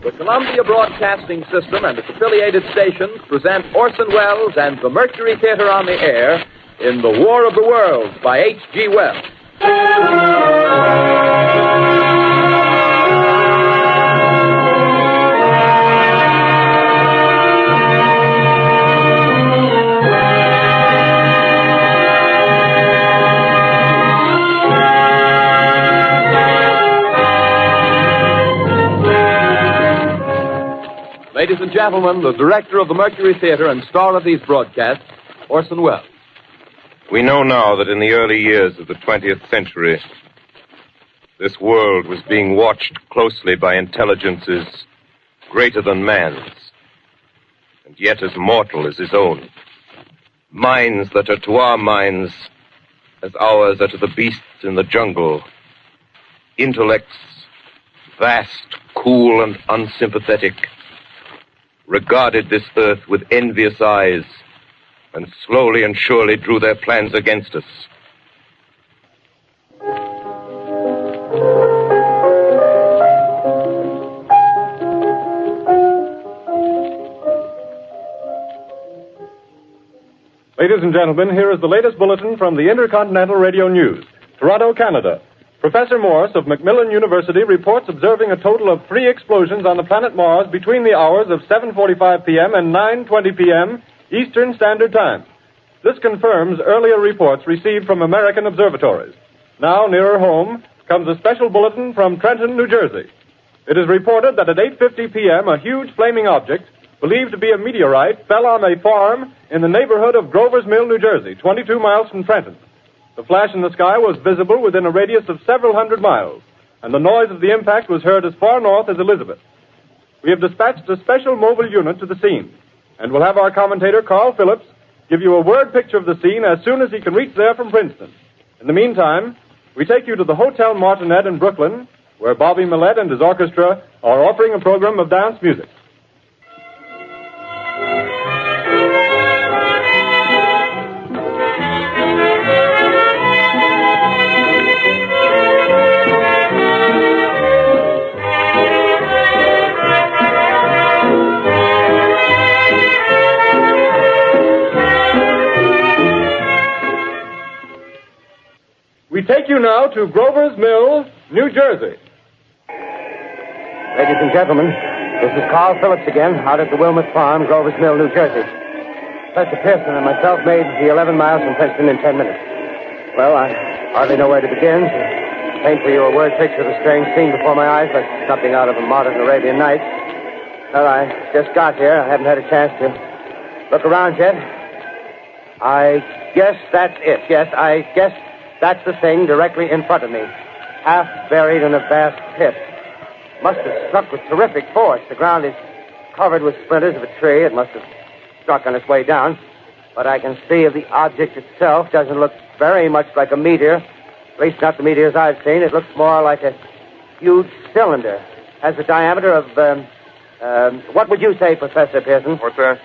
The Columbia Broadcasting System and its affiliated stations present Orson Welles and the Mercury Theater on the Air in The War of the Worlds by H.G. Wells. Ladies and gentlemen, the director of the Mercury Theater and star of these broadcasts, Orson Welles. We know now that in the early years of the 20th century, this world was being watched closely by intelligences greater than man's, and yet as mortal as his own. Minds that are to our minds as ours are to the beasts in the jungle. Intellects vast, cool, and unsympathetic, regarded this earth with envious eyes and slowly and surely drew their plans against us. Ladies and gentlemen, here is the latest bulletin from the Intercontinental Radio News. Toronto, Canada. Professor Morse of Macmillan University reports observing a total of 3 explosions on the planet Mars between the hours of 7:45 p.m. and 9:20 p.m. Eastern Standard Time. This confirms earlier reports received from American observatories. Now, nearer home, comes a special bulletin from Trenton, New Jersey. It is reported that at 8:50 p.m., a huge flaming object, believed to be a meteorite, fell on a farm in the neighborhood of Grover's Mill, New Jersey, 22 miles from Trenton. The flash in the sky was visible within a radius of several hundred miles, and the noise of the impact was heard as far north as Elizabeth. We have dispatched a special mobile unit to the scene, and we'll have our commentator, Carl Phillips, give you a word picture of the scene as soon as he can reach there from Princeton. In the meantime, we take you to the Hotel Martinet in Brooklyn, where Bobby Millett and his orchestra are offering a program of dance music. We take you now to Grover's Mill, New Jersey. Ladies and gentlemen, this is Carl Phillips again, out at the Wilmot Farm, Grover's Mill, New Jersey. Professor Pearson and myself made the 11 miles from Princeton in 10 minutes. Well, I hardly know where to begin. Paint for you a word picture of the strange scene before my eyes, like something out of a modern Arabian Nights. Well, I just got here. I haven't had a chance to look around yet. I guess that's it. Yes, I guess that's the thing directly in front of me, half buried in a vast pit. Must have struck with terrific force. The ground is covered with splinters of a tree. It must have struck on its way down. But I can see the object itself doesn't look very much like a meteor, at least not the meteors I've seen. It looks more like a huge cylinder. Has a diameter of, what would you say, Professor Pearson? What's that?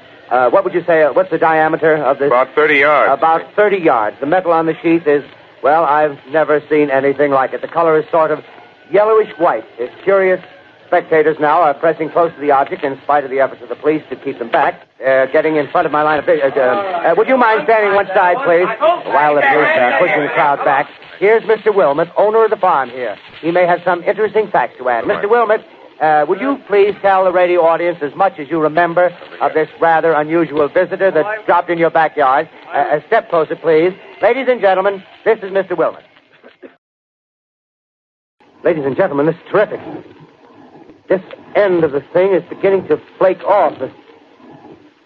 What would you say, what's the diameter of this? About 30 yards. About 30 yards. The metal on the sheath is, well, I've never seen anything like it. The color is sort of yellowish white. Its curious spectators now are pressing close to the object in spite of the efforts of the police to keep them back. Getting in front of my line of vision. Would you mind standing one side, please? While the police are pushing the crowd back. Here's Mr. Wilmot, owner of the farm here. He may have some interesting facts to add. Mr. Wilmot, would you please tell the radio audience as much as you remember of this rather unusual visitor that dropped in your backyard? A step closer, please. Ladies and gentlemen, this is Mr. Wilmot. Ladies and gentlemen, this is terrific. This end of the thing is beginning to flake off. The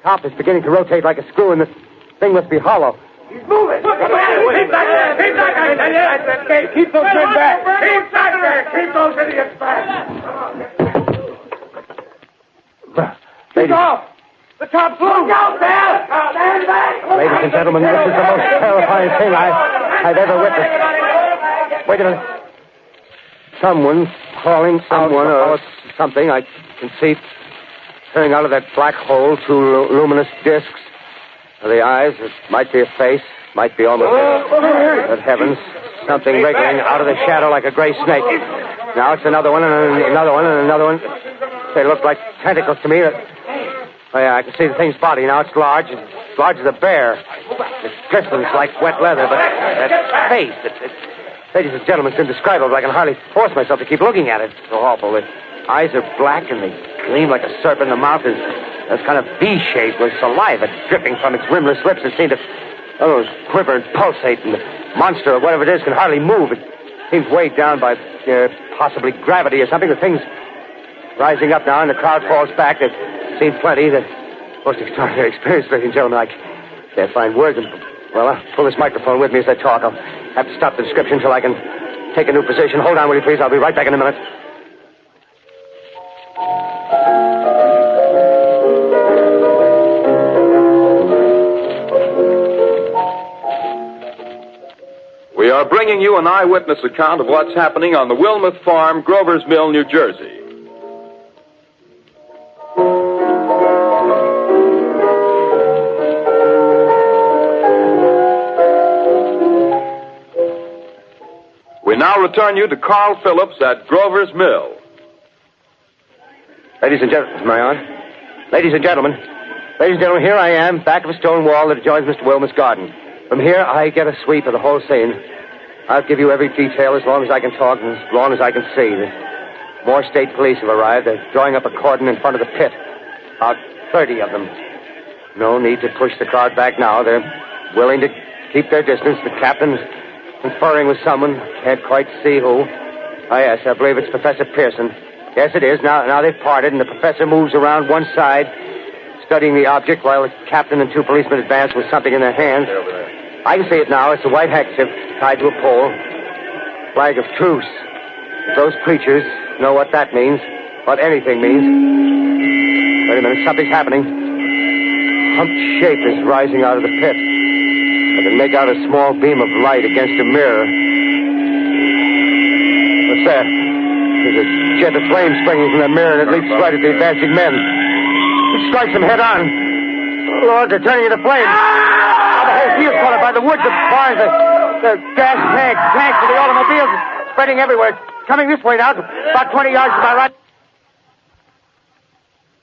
top is beginning to rotate like a screw, and this thing must be hollow. He's moving. Keep back there. Keep back there. Keep those men back. Keep back there. Keep those idiots back. Take off. The top's loose. Look out there. Stand back. Ladies and gentlemen, this is the most terrifying thing I've ever witnessed. Wait a minute. Someone's calling someone or something. I can see turning out of that black hole 2 luminous discs. The eyes, it might be a face, might be almost... Good heavens, something wriggling out of the shadow like a gray snake. Now it's another one, and another one, and another one. They look like tentacles to me. Oh, yeah, I can see the thing's body now. It's large. It's large as a bear. It glistens like wet leather, but that face, ladies and gentlemen, it's indescribable. I can hardly force myself to keep looking at it. It's so awful. The eyes are black, and they gleam like a serpent. The mouth is kind of V-shaped with saliva dripping from its rimless lips. It seemed to quiver and pulsate, and the monster, or whatever it is, can hardly move. It seems weighed down by possibly gravity or something. The thing's rising up now, and the crowd falls back. They've seen plenty. The most extraordinary experience, ladies and gentlemen. I can't find words. Well, I'll pull this microphone with me as I talk. I'll have to stop the description until I can take a new position. Hold on, will you, please? I'll be right back in a minute. We are bringing you an eyewitness account of what's happening on the Wilmouth Farm, Grover's Mill, New Jersey. We now return you to Carl Phillips at Grover's Mill. Ladies and gentlemen, am I on? Ladies and gentlemen, here I am, back of a stone wall that adjoins Mr. Wilmot's garden. From here, I get a sweep of the whole scene. I'll give you every detail as long as I can talk and as long as I can see. More state police have arrived. They're drawing up a cordon in front of the pit. About 30 of them. No need to push the crowd back now. They're willing to keep their distance. The captain's conferring with someone. Can't quite see who. Oh, yes, I believe it's Professor Pearson. Yes, it is. Now they've parted, and the professor moves around one side, studying the object while the captain and two policemen advance with something in their hands. I can see it now. It's a white handkerchief tied to a pole. Flag of truce. If those creatures know what that means, what anything means. Wait a minute, something's happening. A humped shape is rising out of the pit. I can make out a small beam of light against a mirror. What's that? There's a jet of flame springing from the mirror, and it leaps right at the advancing men. It strikes them head on. Oh, Lord, they're turning into flames. Now the whole field's caught up by the woods, the barns, the gas tanks of the automobiles, spreading everywhere. It's coming this way now, about 20 yards to my right.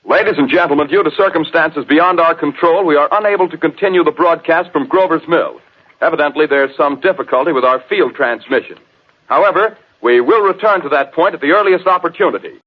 Ladies and gentlemen, due to circumstances beyond our control, we are unable to continue the broadcast from Grover's Mill. Evidently, there's some difficulty with our field transmission. However, we will return to that point at the earliest opportunity.